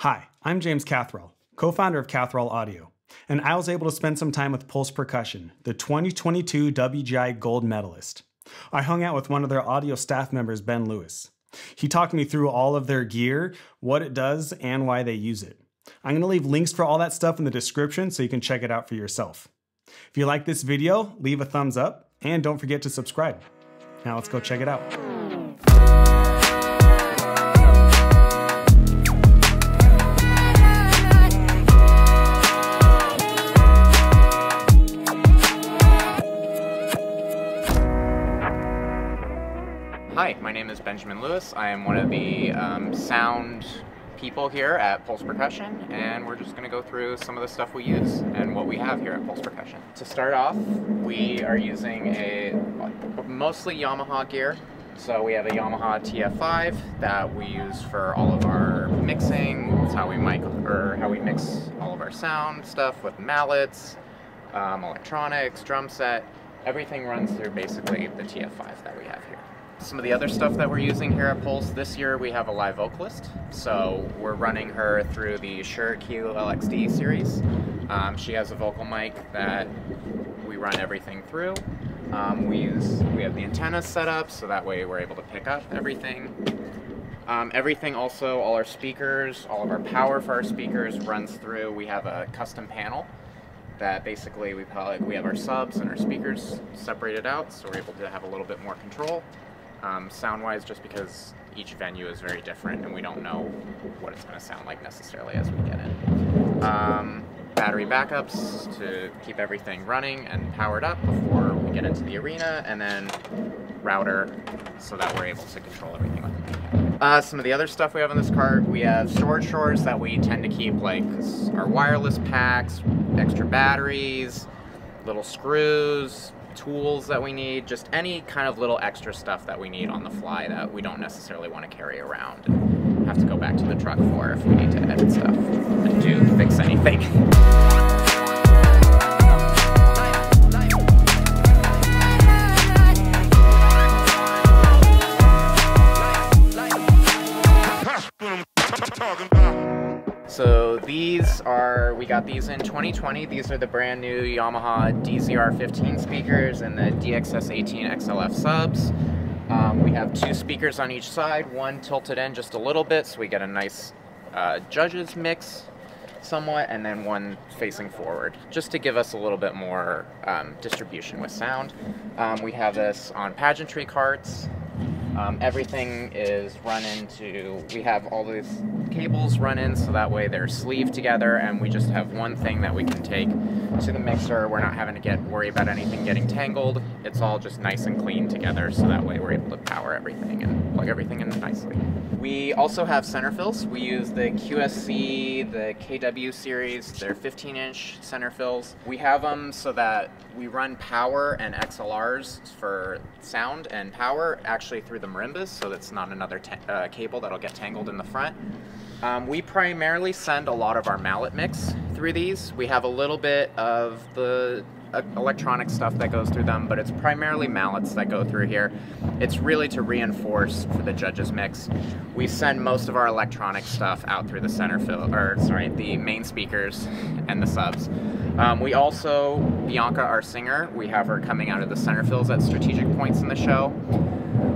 Hi, I'm James Catherall, co-founder of Catherall Audio, and I was able to spend some time with Pulse Percussion, the 2022 WGI Gold medalist. I hung out with one of their audio staff members, Ben Lewis. He talked me through all of their gear, what it does, and why they use it. I'm going to leave links for all that stuff in the description so you can check it out for yourself. If you like this video, leave a thumbs up, and don't forget to subscribe. Now let's go check it out. Hi, my name is Benjamin Lewis. I am one of the sound people here at Pulse Percussion, and we're just going to go through some of the stuff we use and what we have here at Pulse Percussion. To start off, we are using mostly Yamaha gear. So we have a Yamaha TF5 that we use for all of our mixing. It's how we mix all of our sound stuff with mallets, electronics, drum set. Everything runs through basically the TF5 that we have here. Some of the other stuff that we're using here at Pulse this year, we have a live vocalist. So we're running her through the Shure QLXD series. She has a vocal mic that we run everything through. We have the antenna set up so that way we're able to pick up everything. Everything also, all our speakers, all of our power for our speakers runs through. We have a custom panel that basically we have our subs and our speakers separated out, so we're able to have a little bit more control. Sound-wise, just because each venue is very different and we don't know what it's going to sound like necessarily as we get in. Battery backups to keep everything running and powered up before we get into the arena, and then router so that we're able to control everything with the Some of the other stuff we have on this cart, we have storage drawers that we tend to keep, like our wireless packs, extra batteries, little screws, tools that we need, just any kind of little extra stuff that we need on the fly that we don't necessarily want to carry around and have to go back to the truck for if we need to edit stuff and fix anything. So we got these in 2020. These are the brand new Yamaha DZR15 speakers and the DXS18 XLF subs. We have two speakers on each side, one tilted in just a little bit so we get a nice judges mix somewhat, and then one facing forward just to give us a little bit more distribution with sound. We have this on pageantry carts. Everything is run into, we have all these cables run in so that way they're sleeved together, and we just have one thing that we can take to the mixer. We're not having to worry about anything getting tangled. It's all just nice and clean together so that way we're able to power everything and plug everything in nicely. We also have center fills. We use the QSC, the KW series. They're 15-inch center fills. We have them so that we run power and XLRs for sound and power actually through the marimbas, so that's not another cable that'll get tangled in the front. We primarily send a lot of our mallet mix through these. We have a little bit of the electronic stuff that goes through them, but it's primarily mallets that go through here. It's really to reinforce for the judges mix. We send most of our electronic stuff out through the the main speakers and the subs. We also, Bianca, our singer, we have her coming out of the center fills at strategic points in the show.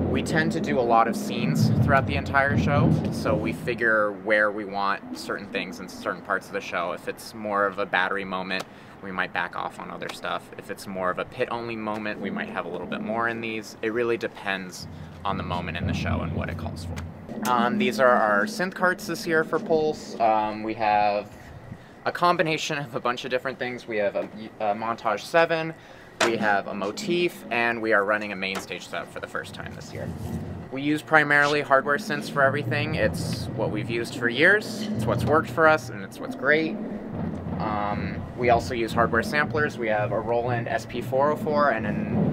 We tend to do a lot of scenes throughout the entire show, so we figure where we want certain things in certain parts of the show. If it's more of a battery moment, we might back off on other stuff. If it's more of a pit-only moment, we might have a little bit more in these. It really depends on the moment in the show and what it calls for. These are our Synth Carts this year for Pulse. We have a combination of a bunch of different things. We have a Montage 7, we have a Motif, and we are running a MainStage Setup for the first time this year. We use primarily hardware synths for everything. It's what we've used for years, it's what's worked for us, and it's what's great. We also use hardware samplers. We have a Roland SP404 and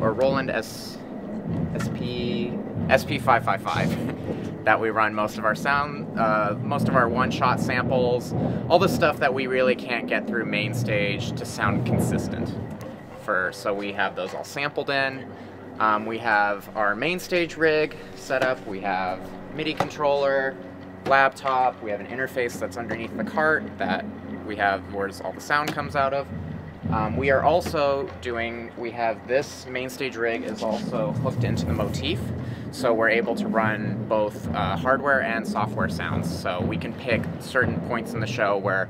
a Roland SP555 that we run most of our sound, most of our one-shot samples, all the stuff that we really can't get through MainStage to sound consistent. So we have those all sampled in. We have our MainStage rig set up. We have MIDI controller, laptop. We have an interface that's underneath the cart that we have where all the sound comes out of. We are also we have this MainStage rig is also hooked into the Motif, so we're able to run both hardware and software sounds. So we can pick certain points in the show where,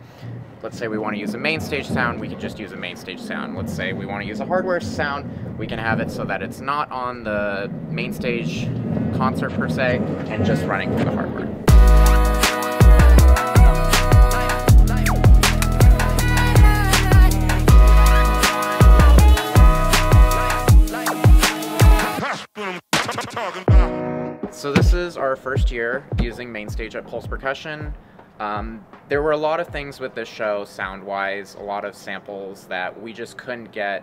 let's say we want to use a MainStage sound, we can just use a MainStage sound. Let's say we want to use a hardware sound, we can have it so that it's not on the MainStage concert per se, and just running through the hardware. So this is our first year using MainStage at Pulse Percussion. There were a lot of things with this show sound-wise, a lot of samples that we just couldn't get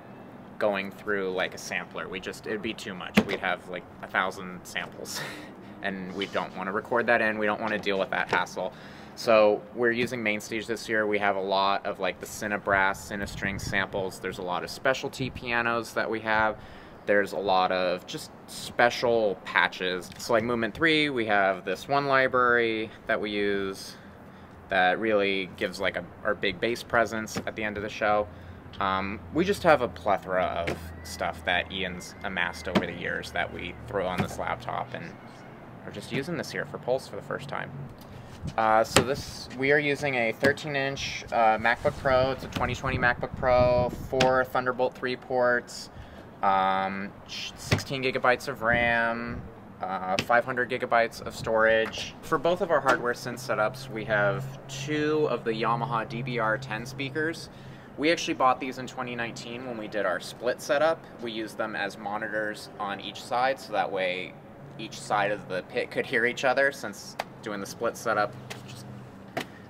going through like a sampler. It'd be too much. We'd have like 1,000 samples and we don't want to record that in. We don't want to deal with that hassle. So we're using MainStage this year. We have a lot of like the Cinebrass, Cinestring samples. There's a lot of specialty pianos that we have. There's a lot of just special patches. So like Movement 3, we have this one library that we use that really gives like our big bass presence at the end of the show. We just have a plethora of stuff that Ian's amassed over the years that we throw on this laptop, and we're just using this here for Pulse for the first time. We are using a 13-inch MacBook Pro. It's a 2020 MacBook Pro, 4 Thunderbolt 3 ports, 16 gigabytes of RAM, 500 gigabytes of storage. For both of our hardware synth setups, we have 2 of the Yamaha DBR10 speakers. We actually bought these in 2019 when we did our split setup. We used them as monitors on each side, so that way each side of the pit could hear each other, since doing the split setup is just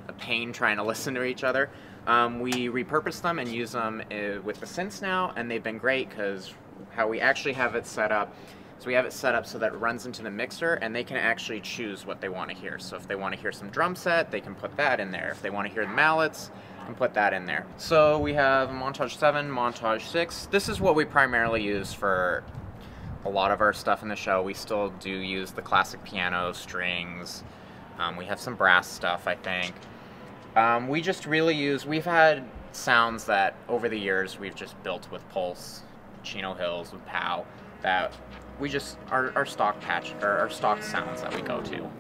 a pain trying to listen to each other. We repurposed them and use them with the synths now, and they've been great because how we actually have it set up, so we have it set up so that it runs into the mixer and they can actually choose what they want to hear. So if they want to hear some drum set, they can put that in there. If they want to hear the mallets, they can put that in there. So we have Montage 7, Montage 6. This is what we primarily use for a lot of our stuff in the show. We still do use the classic piano, strings. We have some brass stuff, I think. We just really we've had sounds that over the years we've just built with Pulse, Chino Hills, with POW, that we just, our stock sounds that we go to.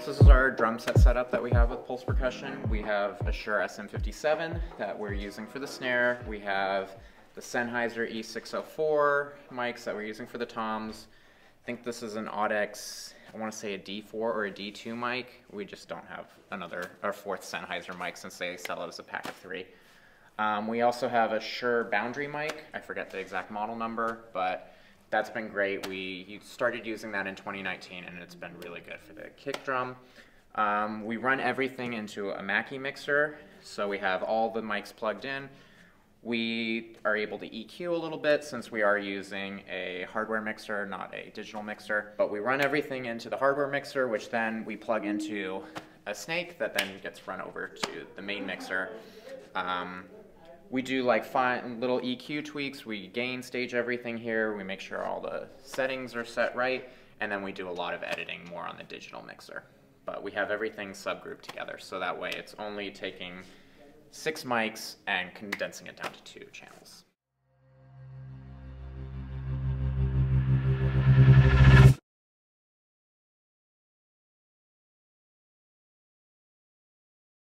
So this is our drum set setup that we have with Pulse Percussion. We have a Shure SM57 that we're using for the snare. We have the Sennheiser E604 mics that we're using for the toms. I think this is an Audex, I want to say a D4 or a D2 mic. We just don't have our 4th Sennheiser mic since they sell it as a pack of 3. We also have a Shure Boundary mic. I forget the exact model number, but that's been great. We started using that in 2019 and it's been really good for the kick drum. We run everything into a Mackie mixer, so we have all the mics plugged in. We are able to EQ a little bit since we are using a hardware mixer, not a digital mixer. But we run everything into the hardware mixer, which then we plug into a snake that then gets run over to the main mixer. We do like little EQ tweaks. We gain stage everything here. We make sure all the settings are set right. And then we do a lot of editing more on the digital mixer. But we have everything subgrouped together, so that way it's only taking 6 mics and condensing it down to 2 channels.